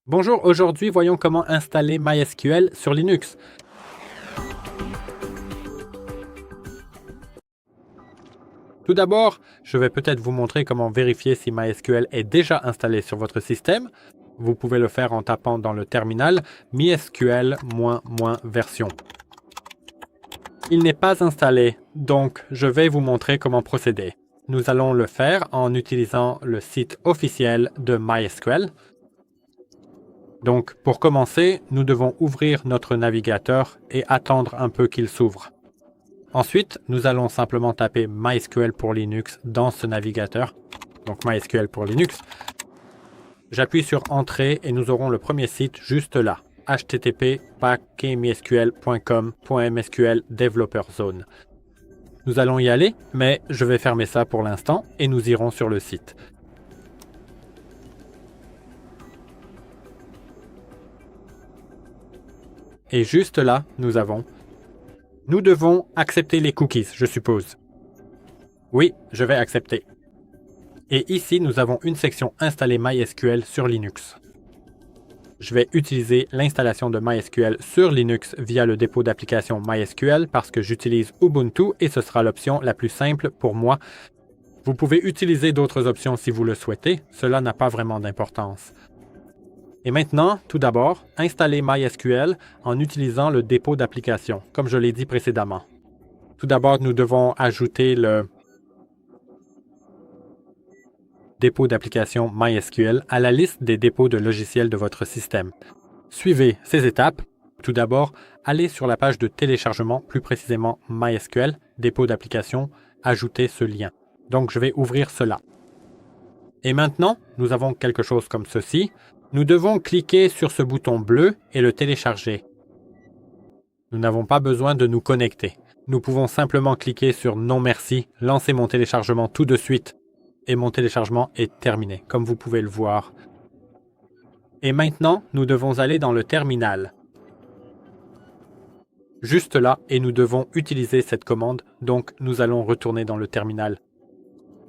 Bonjour, aujourd'hui voyons comment installer MySQL sur Linux. Tout d'abord, je vais peut-être vous montrer comment vérifier si MySQL est déjà installé sur votre système. Vous pouvez le faire en tapant dans le terminal MySQL version. Il n'est pas installé, donc je vais vous montrer comment procéder. Nous allons le faire en utilisant le site officiel de MySQL. Donc, pour commencer, nous devons ouvrir notre navigateur et attendre un peu qu'il s'ouvre. Ensuite, nous allons simplement taper MySQL pour Linux dans ce navigateur. Donc, MySQL pour Linux. J'appuie sur Entrée et nous aurons le premier site juste là. http://packetmysql.com.msql Developer Zone. Nous allons y aller, mais je vais fermer ça pour l'instant et nous irons sur le site. Et juste là, nous devons accepter les cookies, je suppose. Oui, je vais accepter. Et ici, nous avons une section Installer MySQL sur Linux. Je vais utiliser l'installation de MySQL sur Linux via le dépôt d'application MySQL parce que j'utilise Ubuntu et ce sera l'option la plus simple pour moi. Vous pouvez utiliser d'autres options si vous le souhaitez, cela n'a pas vraiment d'importance. Et maintenant, tout d'abord, installer MySQL en utilisant le dépôt d'application, comme je l'ai dit précédemment. Tout d'abord, nous devons ajouter le dépôt d'application MySQL à la liste des dépôts de logiciels de votre système. Suivez ces étapes. Tout d'abord, allez sur la page de téléchargement, plus précisément MySQL, dépôt d'application, ajoutez ce lien. Donc, je vais ouvrir cela. Et maintenant, nous avons quelque chose comme ceci. Nous devons cliquer sur ce bouton bleu et le télécharger. Nous n'avons pas besoin de nous connecter. Nous pouvons simplement cliquer sur « Non merci », lancer mon téléchargement tout de suite. Et mon téléchargement est terminé, comme vous pouvez le voir. Et maintenant, nous devons aller dans le terminal. Juste là, et nous devons utiliser cette commande, donc nous allons retourner dans le terminal.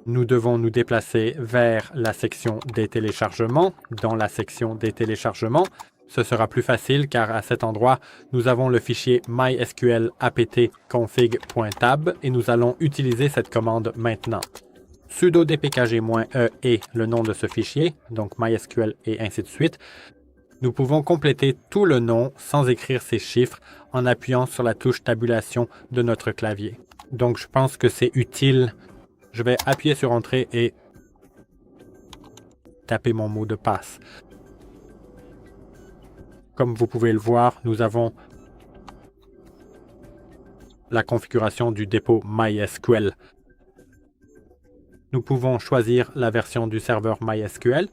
Nous devons nous déplacer vers la section des téléchargements. Dans la section des téléchargements, ce sera plus facile car à cet endroit, nous avons le fichier mysql apt config.tab et nous allons utiliser cette commande maintenant. Sudo dpkg-e est le nom de ce fichier, donc MySQL et ainsi de suite. Nous pouvons compléter tout le nom sans écrire ces chiffres en appuyant sur la touche tabulation de notre clavier. Donc je pense que c'est utile. Je vais appuyer sur Entrée et taper mon mot de passe. Comme vous pouvez le voir, nous avons la configuration du dépôt MySQL. Nous pouvons choisir la version du serveur MySQL.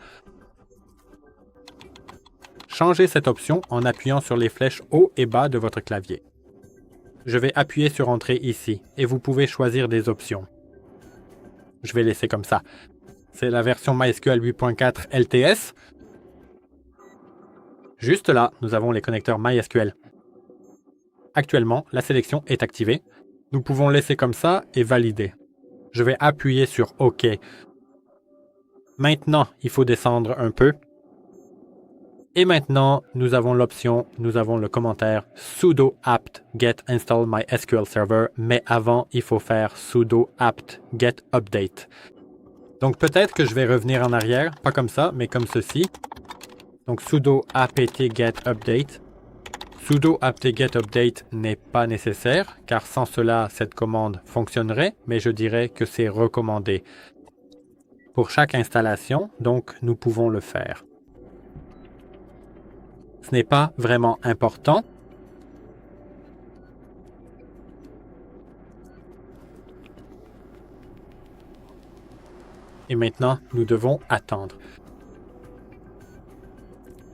Changez cette option en appuyant sur les flèches haut et bas de votre clavier. Je vais appuyer sur Entrée ici et vous pouvez choisir des options. Je vais laisser comme ça. C'est la version MySQL 8.4 LTS. Juste là, nous avons les connecteurs MySQL. Actuellement, la sélection est activée. Nous pouvons laisser comme ça et valider. Je vais appuyer sur OK. Maintenant, il faut descendre un peu. Et maintenant, nous avons l'option, nous avons le commentaire sudo apt get install MySQL server, mais avant, il faut faire sudo apt get update. Donc peut-être que je vais revenir en arrière, pas comme ça, mais comme ceci. Donc sudo apt get update. Sudo apt get update n'est pas nécessaire, car sans cela, cette commande fonctionnerait, mais je dirais que c'est recommandé. Pour chaque installation, donc, nous pouvons le faire. Ce n'est pas vraiment important. Et maintenant, nous devons attendre.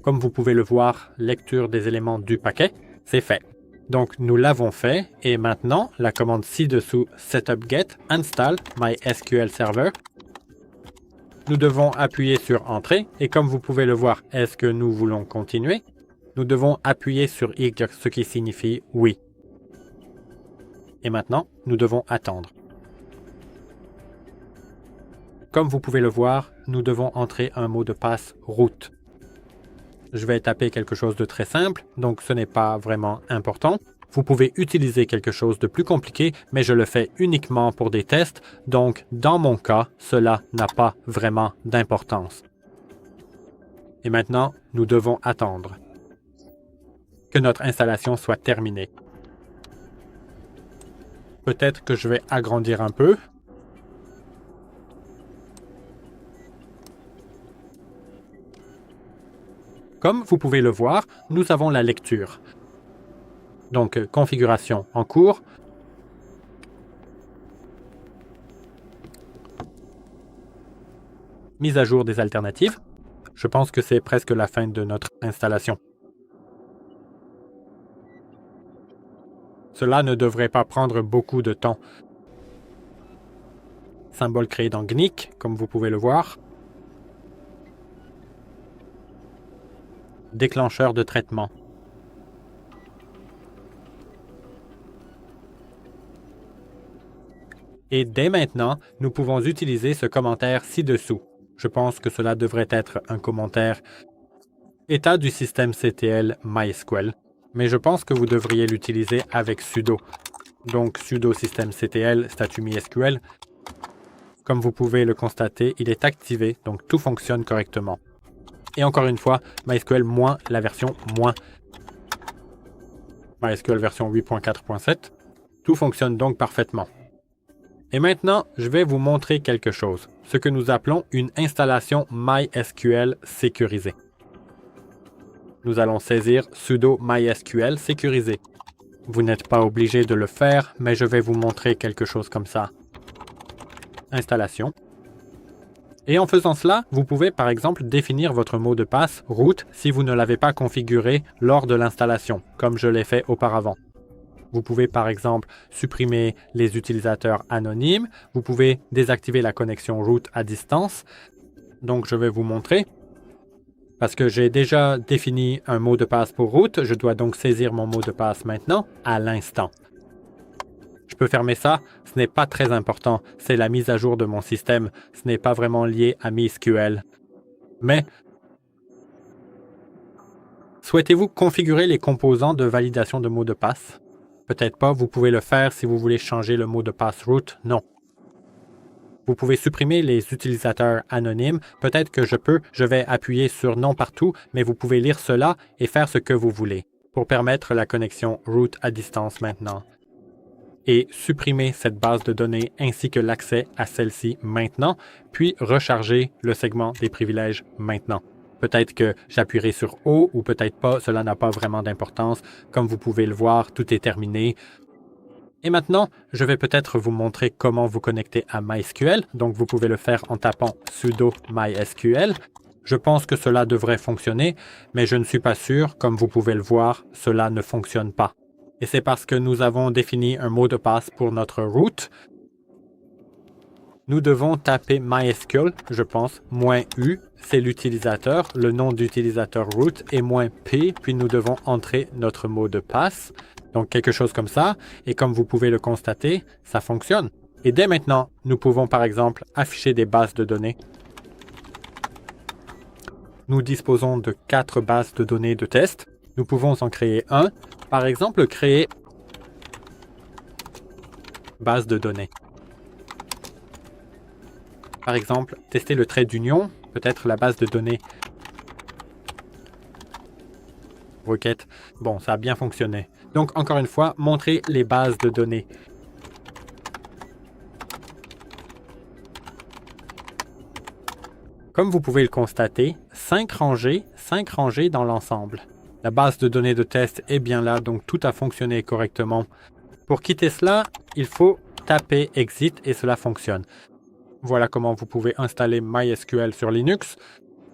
Comme vous pouvez le voir, lecture des éléments du paquet, c'est fait. Donc, nous l'avons fait et maintenant, la commande ci-dessous setup get install MySQL server. Nous devons appuyer sur Entrée et comme vous pouvez le voir, est-ce que nous voulons continuer? Nous devons appuyer sur Y, ce qui signifie oui. Et maintenant, nous devons attendre. Comme vous pouvez le voir, nous devons entrer un mot de passe root. Je vais taper quelque chose de très simple, donc ce n'est pas vraiment important. Vous pouvez utiliser quelque chose de plus compliqué, mais je le fais uniquement pour des tests, donc dans mon cas, cela n'a pas vraiment d'importance. Et maintenant, nous devons attendre que notre installation soit terminée. Peut-être que je vais agrandir un peu. Comme vous pouvez le voir, nous avons la lecture. Donc, configuration en cours. Mise à jour des alternatives. Je pense que c'est presque la fin de notre installation. Cela ne devrait pas prendre beaucoup de temps. Symbole créé dans GNIC, comme vous pouvez le voir. Déclencheur de traitement. Et dès maintenant, nous pouvons utiliser ce commentaire ci-dessous. Je pense que cela devrait être un commentaire état du système CTL MySQL, mais je pense que vous devriez l'utiliser avec sudo. Donc sudo systemctl statut MySQL. Comme vous pouvez le constater, il est activé, donc tout fonctionne correctement. Et encore une fois, MySQL moins la version moins. MySQL version 8.4.7. Tout fonctionne donc parfaitement. Et maintenant, je vais vous montrer quelque chose, ce que nous appelons une installation MySQL sécurisée. Nous allons saisir sudo MySQL sécurisé. Vous n'êtes pas obligé de le faire, mais je vais vous montrer quelque chose comme ça. Installation. Et en faisant cela, vous pouvez par exemple définir votre mot de passe root si vous ne l'avez pas configuré lors de l'installation, comme je l'ai fait auparavant. Vous pouvez par exemple supprimer les utilisateurs anonymes. Vous pouvez désactiver la connexion root à distance. Donc je vais vous montrer. Parce que j'ai déjà défini un mot de passe pour root, je dois donc saisir mon mot de passe maintenant, à l'instant. Je peux fermer ça, ce n'est pas très important. C'est la mise à jour de mon système. Ce n'est pas vraiment lié à MySQL. Mais souhaitez-vous configurer les composants de validation de mots de passe? Peut-être pas, vous pouvez le faire si vous voulez changer le mot de passe root, non. Vous pouvez supprimer les utilisateurs anonymes, peut-être que je vais appuyer sur non partout, mais vous pouvez lire cela et faire ce que vous voulez pour permettre la connexion root à distance maintenant. Et supprimer cette base de données ainsi que l'accès à celle-ci maintenant, puis recharger le segment des privilèges maintenant. Peut-être que j'appuierai sur O ou peut-être pas, cela n'a pas vraiment d'importance. Comme vous pouvez le voir, tout est terminé. Et maintenant, je vais peut-être vous montrer comment vous connecter à MySQL. Donc vous pouvez le faire en tapant sudo MySQL. Je pense que cela devrait fonctionner, mais je ne suis pas sûr. Comme vous pouvez le voir, cela ne fonctionne pas. Et c'est parce que nous avons défini un mot de passe pour notre root. Nous devons taper MySQL, je pense, -U, c'est l'utilisateur, le nom d'utilisateur root, et -P, puis nous devons entrer notre mot de passe. Donc quelque chose comme ça, et comme vous pouvez le constater, ça fonctionne. Et dès maintenant, nous pouvons par exemple afficher des bases de données. Nous disposons de 4 bases de données de test. Nous pouvons en créer un. Par exemple, créer base de données. Par exemple, tester le trait d'union, peut-être la base de données requête. Bon, ça a bien fonctionné. Donc, encore une fois, montrer les bases de données. Comme vous pouvez le constater, 5 rangées dans l'ensemble. La base de données de test est bien là, donc tout a fonctionné correctement. Pour quitter cela, il faut taper exit et cela fonctionne. Voilà comment vous pouvez installer MySQL sur Linux.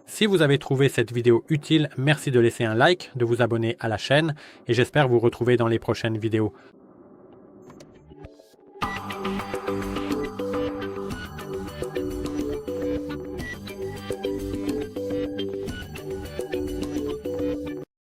Si vous avez trouvé cette vidéo utile, merci de laisser un like, de vous abonner à la chaîne et j'espère vous retrouver dans les prochaines vidéos.